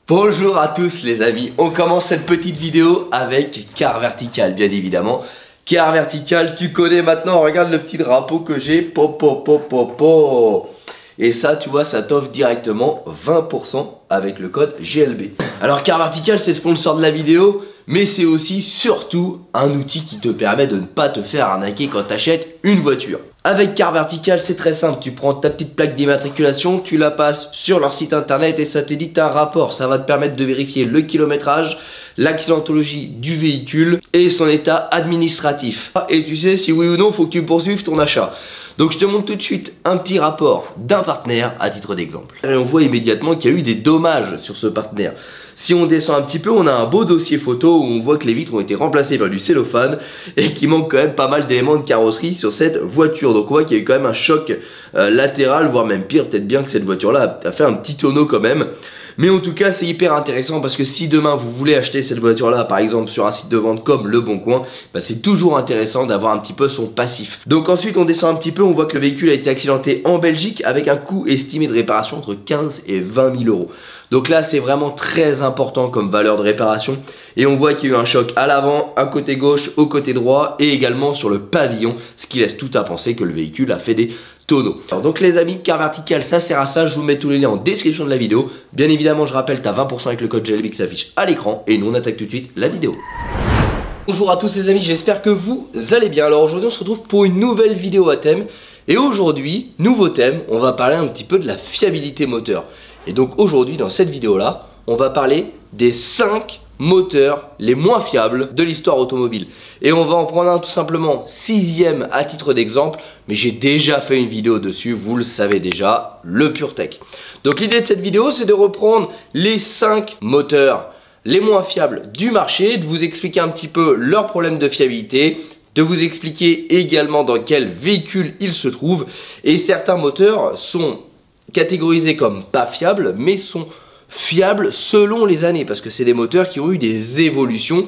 Bonjour à tous les amis, on commence cette petite vidéo avec Car Vertical bien évidemment. Car Vertical, tu connais maintenant, regarde le petit drapeau que j'ai, et ça tu vois, ça t'offre directement 20% avec le code GLB. Alors Car Vertical c'est sponsor de la vidéo, mais c'est aussi surtout un outil qui te permet de ne pas te faire arnaquer quand tu achètes une voiture. Avec Car Vertical c'est très simple, tu prends ta petite plaque d'immatriculation, tu la passes sur leur site internet et ça t'édite un rapport. Ça va te permettre de vérifier le kilométrage, l'accidentologie du véhicule et son état administratif. Et tu sais si oui ou non faut que tu poursuives ton achat. Donc je te montre tout de suite un petit rapport d'un partenaire à titre d'exemple. Et on voit immédiatement qu'il y a eu des dommages sur ce partenaire. Si on descend un petit peu, on a un beau dossier photo où on voit que les vitres ont été remplacées par du cellophane et qu'il manque quand même pas mal d'éléments de carrosserie sur cette voiture. Donc on voit qu'il y a eu quand même un choc latéral, voire même pire, peut-être bien que cette voiture-là a fait un petit tonneau quand même. Mais en tout cas c'est hyper intéressant parce que si demain vous voulez acheter cette voiture là par exemple sur un site de vente comme Le Bon Coin, bah c'est toujours intéressant d'avoir un petit peu son passif. Donc ensuite on descend un petit peu, on voit que le véhicule a été accidenté en Belgique avec un coût estimé de réparation entre 15 et 20 000 euros. Donc là c'est vraiment très important comme valeur de réparation et on voit qu'il y a eu un choc à l'avant, à côté gauche, au côté droit et également sur le pavillon, ce qui laisse tout à penser que le véhicule a fait des tonneaux. Alors donc les amis, Car Vertical ça sert à ça, je vous mets tous les liens en description de la vidéo. Bien évidemment je rappelle, tu as 20% avec le code GLB qui s'affiche à l'écran et nous on attaque tout de suite la vidéo. Bonjour à tous les amis, j'espère que vous allez bien. Alors aujourd'hui on se retrouve pour une nouvelle vidéo à thème. Et aujourd'hui, nouveau thème, on va parler un petit peu de la fiabilité moteur. Et donc aujourd'hui dans cette vidéo là, on va parler des 5 moteurs les moins fiables de l'histoire automobile. Et on va en prendre un tout simplement 6e à titre d'exemple, mais j'ai déjà fait une vidéo dessus, vous le savez déjà, le PureTech. Donc l'idée de cette vidéo c'est de reprendre les 5 moteurs les moins fiables du marché, de vous expliquer un petit peu leurs problèmes de fiabilité, de vous expliquer également dans quel véhicule ils se trouvent. Et certains moteurs sont catégorisés comme pas fiables, mais sont fiables selon les années, parce que c'est des moteurs qui ont eu des évolutions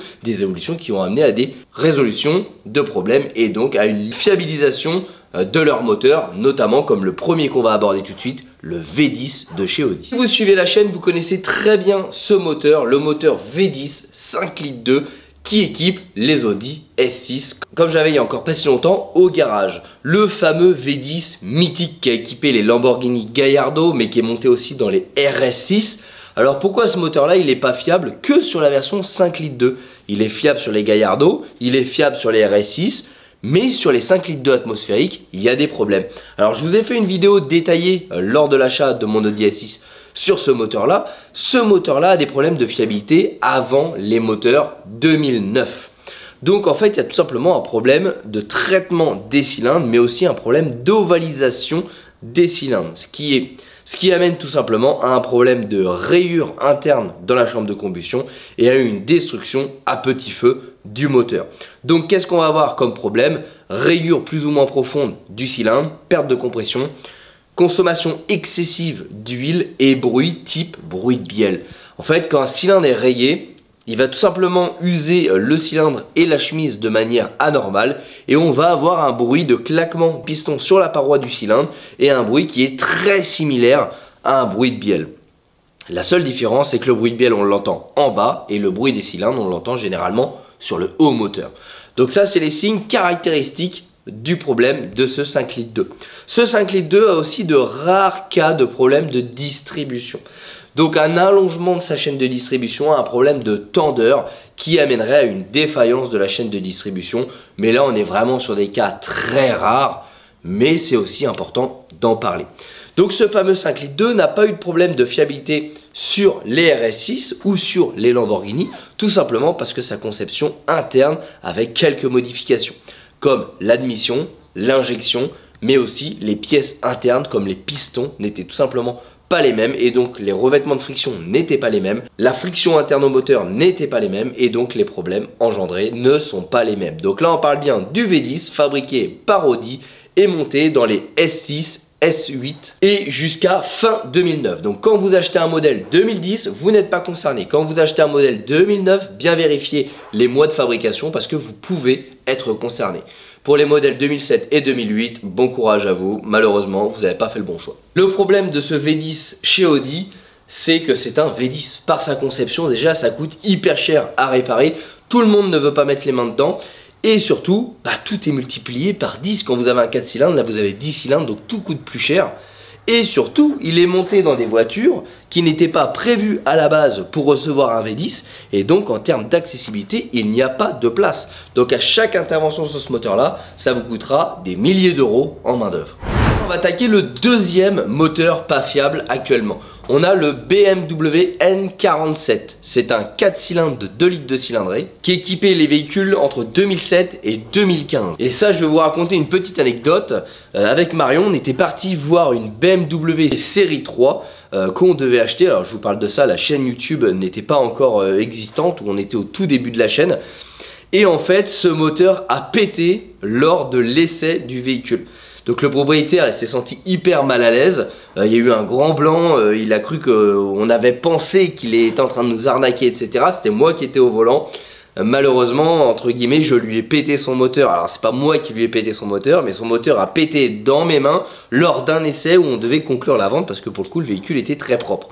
qui ont amené à des résolutions de problèmes et donc à une fiabilisation de leur moteur, notamment comme le premier qu'on va aborder tout de suite, le V10 de chez Audi. Si vous suivez la chaîne, vous connaissez très bien ce moteur, le moteur V10 5 litres 2 qui équipe les Audi S6, comme j'avais il y a encore pas si longtemps au garage. Le fameux V10 mythique qui a équipé les Lamborghini Gallardo, mais qui est monté aussi dans les RS6. Alors pourquoi ce moteur là il n'est pas fiable que sur la version 5 litres 2? Il est fiable sur les Gallardo, il est fiable sur les RS6, mais sur les 5 litres 2 atmosphériques il y a des problèmes. Alors je vous ai fait une vidéo détaillée lors de l'achat de mon Audi S6 sur ce moteur là. Ce moteur là a des problèmes de fiabilité avant les moteurs 2009. Donc en fait il y a tout simplement un problème de traitement des cylindres, mais aussi un problème d'ovalisation des cylindres, ce qui amène tout simplement à un problème de rayures internes dans la chambre de combustion et à une destruction à petit feu du moteur. Donc qu'est-ce qu'on va avoir comme problème? Rayures plus ou moins profondes du cylindre, perte de compression, consommation excessive d'huile et bruit type bruit de bielle. En fait quand un cylindre est rayé, il va tout simplement user le cylindre et la chemise de manière anormale et on va avoir un bruit de claquement de piston sur la paroi du cylindre et un bruit qui est très similaire à un bruit de bielle. La seule différence c'est que le bruit de bielle on l'entend en bas et le bruit des cylindres on l'entend généralement sur le haut moteur. Donc ça c'est les signes caractéristiques du problème de ce 5 litres 2. Ce 5 litres 2 a aussi de rares cas de problème de distribution. Donc un allongement de sa chaîne de distribution a un problème de tendeur qui amènerait à une défaillance de la chaîne de distribution. Mais là on est vraiment sur des cas très rares, mais c'est aussi important d'en parler. Donc ce fameux 5 litres 2 n'a pas eu de problème de fiabilité sur les RS6 ou sur les Lamborghini, tout simplement parce que sa conception interne avec quelques modifications, comme l'admission, l'injection, mais aussi les pièces internes comme les pistons n'étaient tout simplement pas les mêmes et donc les revêtements de friction n'étaient pas les mêmes, la friction interne au moteur n'était pas les mêmes et donc les problèmes engendrés ne sont pas les mêmes. Donc là on parle bien du V10 fabriqué par Audi et monté dans les S6, S8 et jusqu'à fin 2009. Donc quand vous achetez un modèle 2010, vous n'êtes pas concerné. Quand vous achetez un modèle 2009, bien vérifier les mois de fabrication parce que vous pouvez être concerné. Pour les modèles 2007 et 2008, bon courage à vous, malheureusement vous n'avez pas fait le bon choix. Le problème de ce V10 chez Audi, c'est que c'est un V10. Par sa conception, déjà, ça coûte hyper cher à réparer. Tout le monde ne veut pas mettre les mains dedans. Et surtout, bah, tout est multiplié par 10. Quand vous avez un 4 cylindres, là vous avez 10 cylindres, donc tout coûte plus cher. Et surtout, il est monté dans des voitures qui n'étaient pas prévues à la base pour recevoir un V10. Et donc, en termes d'accessibilité, il n'y a pas de place. Donc, à chaque intervention sur ce moteur-là, ça vous coûtera des milliers d'euros en main d'œuvre. On va attaquer le deuxième moteur pas fiable actuellement. On a le BMW N47. C'est un 4 cylindres de 2 litres de cylindrée qui équipait les véhicules entre 2007 et 2015. Et ça, je vais vous raconter une petite anecdote. Avec Marion, on était parti voir une BMW série 3 qu'on devait acheter. Alors, je vous parle de ça, la chaîne YouTube n'était pas encore existante, où on était au tout début de la chaîne. Et en fait, ce moteur a pété lors de l'essai du véhicule. Donc le propriétaire, il s'est senti hyper mal à l'aise. Il y a eu un grand blanc, il a cru qu'on avait pensé qu'il était en train de nous arnaquer, etc. C'était moi qui étais au volant. Malheureusement, entre guillemets, je lui ai pété son moteur. Alors c'est pas moi qui lui ai pété son moteur, mais son moteur a pété dans mes mains lors d'un essai où on devait conclure la vente parce que pour le coup le véhicule était très propre.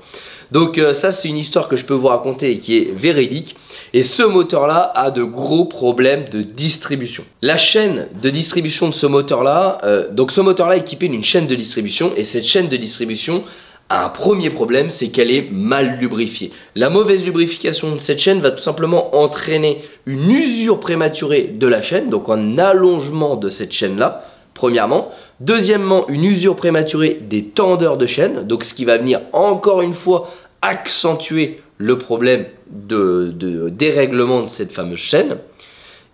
Donc ça, c'est une histoire que je peux vous raconter et qui est véridique. Et ce moteur là a de gros problèmes de distribution. La chaîne de distribution de ce moteur là, donc ce moteur là est équipé d'une chaîne de distribution, et cette chaîne de distribution a un premier problème, c'est qu'elle est mal lubrifiée. La mauvaise lubrification de cette chaîne va tout simplement entraîner une usure prématurée de la chaîne, donc un allongement de cette chaîne là, premièrement. Deuxièmement, une usure prématurée des tendeurs de chaîne, donc ce qui va venir encore une fois accentuer le problème de dérèglement de cette fameuse chaîne.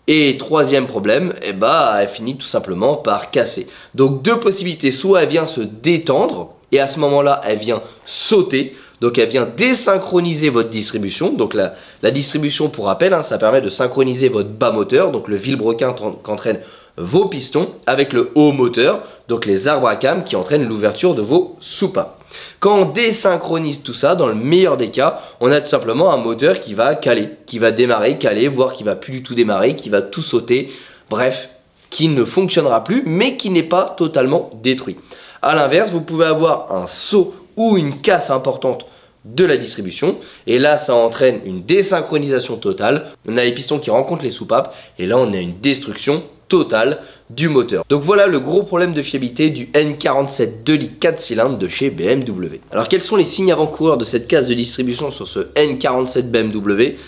Et troisième problème, elle finit tout simplement par casser. Donc deux possibilités, soit elle vient se détendre et à ce moment-là elle vient sauter, donc elle vient désynchroniser votre distribution. Donc la distribution, pour rappel, ça permet de synchroniser votre bas moteur, donc le vilebrequin qu'entraîne vos pistons, avec le haut moteur, donc les arbres à cames qui entraînent l'ouverture de vos soupapes. Quand on désynchronise tout ça, dans le meilleur des cas, on a tout simplement un moteur qui va caler, qui va démarrer, caler, voire qui va plus du tout démarrer, qui va tout sauter, bref, qui ne fonctionnera plus, mais qui n'est pas totalement détruit. A l'inverse, vous pouvez avoir un saut ou une casse importante de la distribution, et là ça entraîne une désynchronisation totale. On a les pistons qui rencontrent les soupapes, et là on a une destruction totale du moteur. Donc voilà le gros problème de fiabilité du N47 2 litres 4 cylindres de chez BMW. Alors quels sont les signes avant-coureurs de cette casse de distribution sur ce N47 BMW?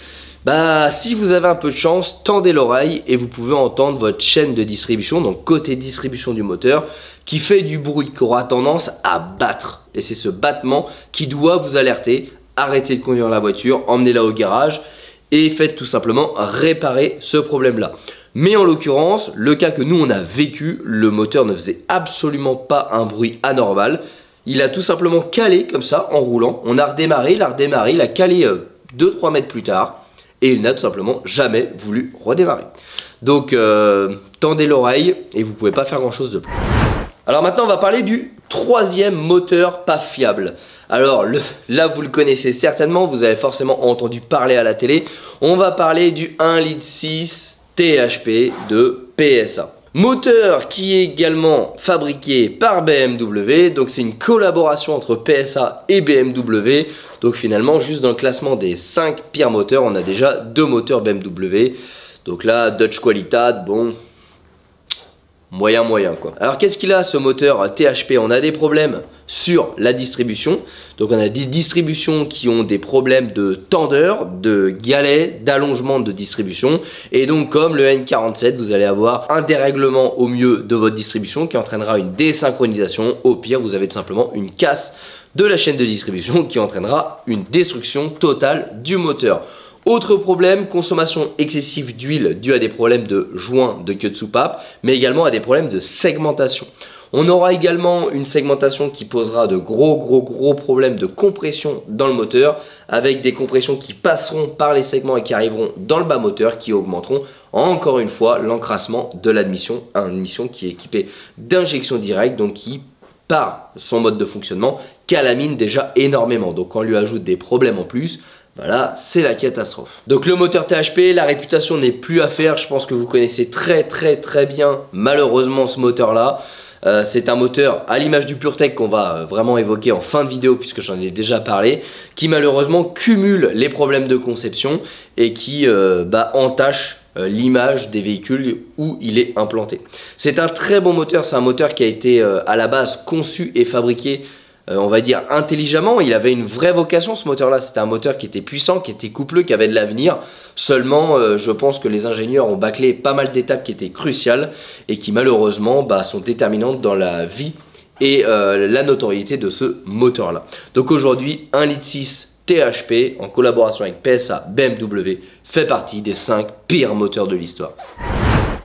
Bah, si vous avez un peu de chance, tendez l'oreille et vous pouvez entendre votre chaîne de distribution, donc côté distribution du moteur, qui fait du bruit, qui aura tendance à battre. Et c'est ce battement qui doit vous alerter. Arrêtez de conduire la voiture, emmenez-la au garage et faites tout simplement réparer ce problème-là. Mais en l'occurrence, le cas que nous on a vécu, le moteur ne faisait absolument pas un bruit anormal. Il a tout simplement calé comme ça en roulant. On a redémarré, il a calé 2-3 mètres plus tard. Et il n'a tout simplement jamais voulu redémarrer. Donc tendez l'oreille et vous ne pouvez pas faire grand chose de plus. Alors maintenant on va parler du troisième moteur pas fiable. Alors là vous le connaissez certainement, vous avez forcément entendu parler à la télé. On va parler du 1,6 litre THP de PSA. Moteur qui est également fabriqué par BMW, donc c'est une collaboration entre PSA et BMW. Donc finalement, juste dans le classement des 5 pires moteurs, on a déjà 2 moteurs BMW. Donc là, Dodge Qualitat, bon, moyen quoi. Alors qu'est-ce qu'il a ce moteur THP? On a des problèmes sur la distribution. Donc on a des distributions qui ont des problèmes de tendeur, de galets, d'allongement de distribution. Et donc comme le N47, vous allez avoir un dérèglement au mieux de votre distribution qui entraînera une désynchronisation. Au pire, vous avez tout simplement une casse de la chaîne de distribution qui entraînera une destruction totale du moteur. Autre problème, consommation excessive d'huile due à des problèmes de joints de queue de soupape, mais également à des problèmes de segmentation. On aura également une segmentation qui posera de gros problèmes de compression dans le moteur, avec des compressions qui passeront par les segments et qui arriveront dans le bas moteur, qui augmenteront encore une fois l'encrassement de l'admission, une admission qui est équipée d'injection directe, donc qui par son mode de fonctionnement calamine déjà énormément. Donc quand on lui ajoute des problèmes en plus, voilà, c'est la catastrophe. Donc le moteur THP, la réputation n'est plus à faire. Je pense que vous connaissez très bien malheureusement ce moteur là. C'est un moteur à l'image du PureTech qu'on va vraiment évoquer en fin de vidéo puisque j'en ai déjà parlé, qui malheureusement cumule les problèmes de conception et qui entache l'image des véhicules où il est implanté. C'est un très bon moteur, c'est un moteur qui a été à la base conçu et fabriqué on va dire intelligemment. Il avait une vraie vocation ce moteur là, c'était un moteur qui était puissant, qui était coupleux, qui avait de l'avenir. Seulement je pense que les ingénieurs ont bâclé pas mal d'étapes qui étaient cruciales et qui malheureusement sont déterminantes dans la vie et la notoriété de ce moteur là. Donc aujourd'hui 1,6 litre THP en collaboration avec PSA BMW fait partie des 5 pires moteurs de l'histoire.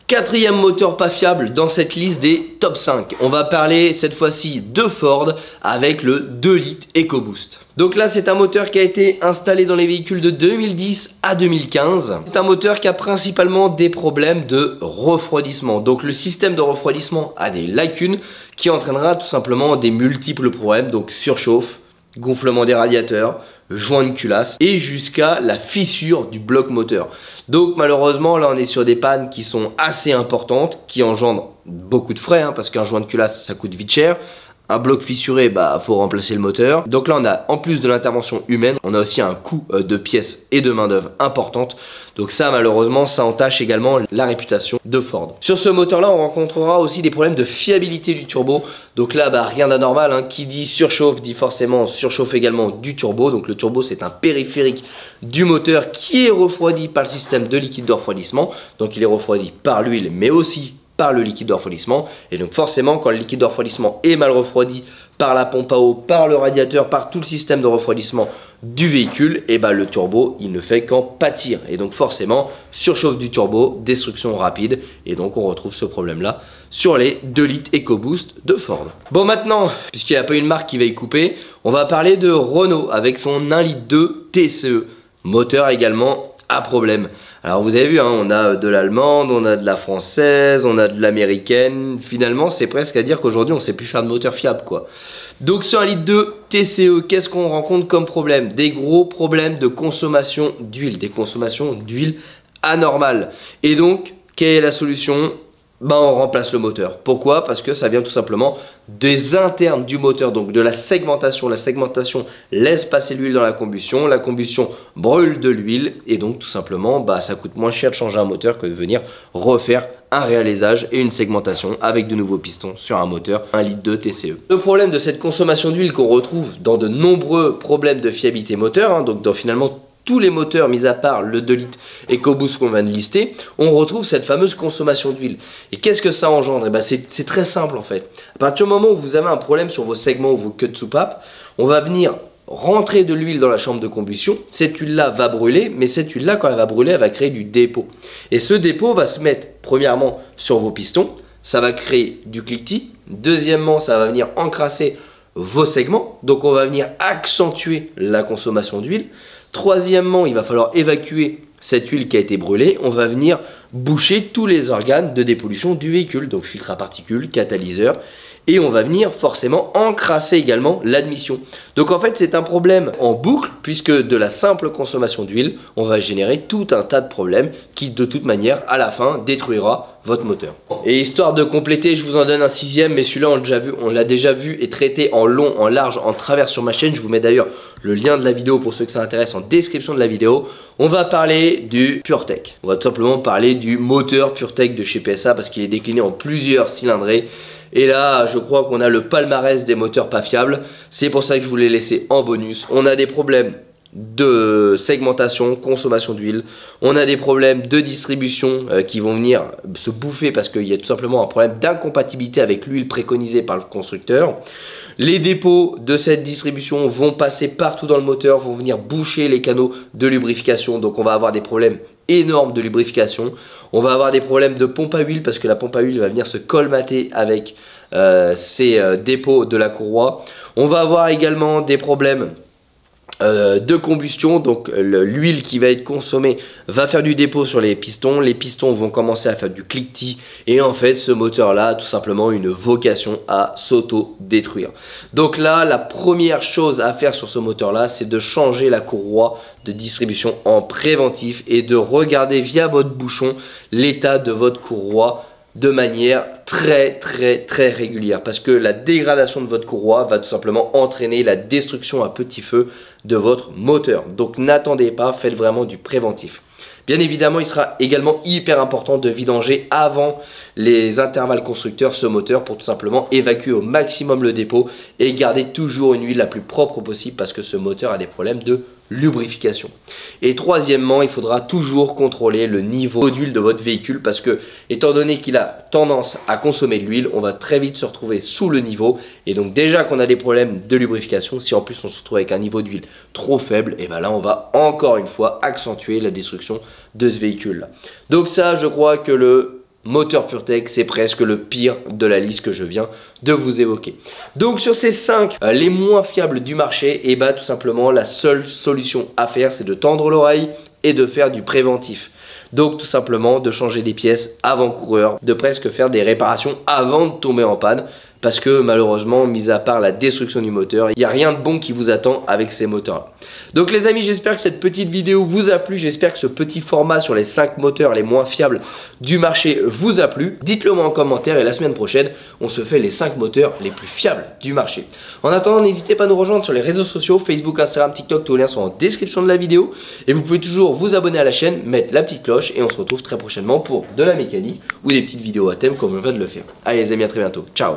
Quatrième moteur pas fiable dans cette liste des top 5. On va parler cette fois-ci de Ford avec le 2 litres EcoBoost. Donc là c'est un moteur qui a été installé dans les véhicules de 2010 à 2015. C'est un moteur qui a principalement des problèmes de refroidissement. Donc le système de refroidissement a des lacunes qui entraînera tout simplement des multiples problèmes. Donc surchauffe, gonflement des radiateurs, joint de culasse et jusqu'à la fissure du bloc moteur. Donc malheureusement là on est sur des pannes qui sont assez importantes, qui engendrent beaucoup de frais parce qu'un joint de culasse ça coûte vite cher. Un bloc fissuré, faut remplacer le moteur. Donc là on a, en plus de l'intervention humaine, on a aussi un coût de pièces et de main d'œuvre importante. Donc ça malheureusement ça entache également la réputation de Ford. Sur ce moteur là on rencontrera aussi des problèmes de fiabilité du turbo. Donc là rien d'anormal, qui dit surchauffe dit forcément surchauffe également du turbo. Donc le turbo c'est un périphérique du moteur qui est refroidi par le système de liquide de refroidissement. Donc il est refroidi par l'huile mais aussi par le liquide de refroidissement. Et donc forcément quand le liquide de refroidissement est mal refroidi par la pompe à eau, par le radiateur, par tout le système de refroidissement du véhicule, et le turbo il ne fait qu'en pâtir. Et donc forcément surchauffe du turbo, destruction rapide, et donc on retrouve ce problème là sur les 2 litres EcoBoost de Ford. Bon maintenant, puisqu'il n'y a pas une marque qui va y couper, on va parler de Renault avec son 1,2 litre TCE, moteur également à problème. Alors vous avez vu, on a de l'allemande, on a de la française, on a de l'américaine. Finalement c'est presque à dire qu'aujourd'hui on ne sait plus faire de moteur fiable quoi. Donc sur 1,2 litre TCE, qu'est-ce qu'on rencontre comme problème? Des gros problèmes de consommation d'huile, des consommations d'huile anormales. Et donc quelle est la solution? On remplace le moteur. Pourquoi? Parce que ça vient tout simplement des internes du moteur, donc de la segmentation. La segmentation laisse passer l'huile dans la combustion brûle de l'huile et donc tout simplement ça coûte moins cher de changer un moteur que de venir refaire un réalisage et une segmentation avec de nouveaux pistons sur un moteur 1,2 litre TCE. Le problème de cette consommation d'huile qu'on retrouve dans de nombreux problèmes de fiabilité moteur, donc dans finalement tous les moteurs, mis à part le 2 litres EcoBoost qu'on vient de lister, on retrouve cette fameuse consommation d'huile. Et qu'est-ce que ça engendre? C'est très simple en fait. À partir du moment où vous avez un problème sur vos segments ou vos queues de soupape, on va venir rentrer de l'huile dans la chambre de combustion. Cette huile-là va brûler, mais cette huile-là, quand elle va brûler, elle va créer du dépôt. Et ce dépôt va se mettre premièrement sur vos pistons, ça va créer du cliquetis. Deuxièmement, ça va venir encrasser vos segments, donc on va venir accentuer la consommation d'huile. Troisièmement, il va falloir évacuer cette huile qui a été brûlée. On va venir boucher tous les organes de dépollution du véhicule, donc filtre à particules, catalyseur, et on va venir forcément encrasser également l'admission. Donc en fait c'est un problème en boucle puisque de la simple consommation d'huile, on va générer tout un tas de problèmes qui de toute manière à la fin détruira votre moteur. Et histoire de compléter, je vous en donne un sixième, mais celui-là on l'a déjà vu et traité en long, en large, en travers sur ma chaîne. Je vous mets d'ailleurs le lien de la vidéo pour ceux que ça intéresse en description de la vidéo. On va parler du PureTech. On va tout simplement parler du moteur PureTech de chez PSA parce qu'il est décliné en plusieurs cylindrées. Et là, je crois qu'on a le palmarès des moteurs pas fiables. C'est pour ça que je vous l'ai laissé en bonus. On a des problèmes de segmentation, consommation d'huile. On a des problèmes de distribution qui vont venir se bouffer parce qu'il y a tout simplement un problème d'incompatibilité avec l'huile préconisée par le constructeur. Les dépôts de cette distribution vont passer partout dans le moteur, vont venir boucher les canaux de lubrification. Donc on va avoir des problèmes énormes de lubrification. On va avoir des problèmes de pompe à huile parce que la pompe à huile va venir se colmater avec ces dépôts de la courroie. On va avoir également des problèmes de combustion, donc l'huile qui va être consommée va faire du dépôt sur les pistons vont commencer à faire du cliquetis et en fait ce moteur là a tout simplement une vocation à s'auto-détruire. Donc là la première chose à faire sur ce moteur là c'est de changer la courroie de distribution en préventif et de regarder via votre bouchon l'état de votre courroie de manière très régulière, parce que la dégradation de votre courroie va tout simplement entraîner la destruction à petit feu de votre moteur. Donc n'attendez pas, faites vraiment du préventif. Bien évidemment, il sera également hyper important de vidanger avant les intervalles constructeurs ce moteur pour tout simplement évacuer au maximum le dépôt et garder toujours une huile la plus propre possible parce que ce moteur a des problèmes de lubrification. Et troisièmement, il faudra toujours contrôler le niveau d'huile de votre véhicule parce que étant donné qu'il a tendance à consommer de l'huile, on va très vite se retrouver sous le niveau et donc déjà qu'on a des problèmes de lubrification, si en plus on se retrouve avec un niveau d'huile trop faible, et bien là on va encore une fois accentuer la destruction de ce véhicule là. Donc ça, je crois que le moteur PureTech, c'est presque le pire de la liste que je viens de vous évoquer. Donc sur ces 5 les moins fiables du marché, et bah tout simplement la seule solution à faire, c'est de tendre l'oreille et de faire du préventif. Donc tout simplement de changer des pièces avant coureur, de presque faire des réparations avant de tomber en panne. Parce que malheureusement, mis à part la destruction du moteur, il n'y a rien de bon qui vous attend avec ces moteurs-là. Donc les amis, j'espère que cette petite vidéo vous a plu. J'espère que ce petit format sur les 5 moteurs les moins fiables du marché vous a plu. Dites-le moi en commentaire et la semaine prochaine, on se fait les 5 moteurs les plus fiables du marché. En attendant, n'hésitez pas à nous rejoindre sur les réseaux sociaux, Facebook, Instagram, TikTok, tous les liens sont en description de la vidéo. Et vous pouvez toujours vous abonner à la chaîne, mettre la petite cloche et on se retrouve très prochainement pour de la mécanique ou des petites vidéos à thème comme on vient de le faire. Allez les amis, à très bientôt. Ciao.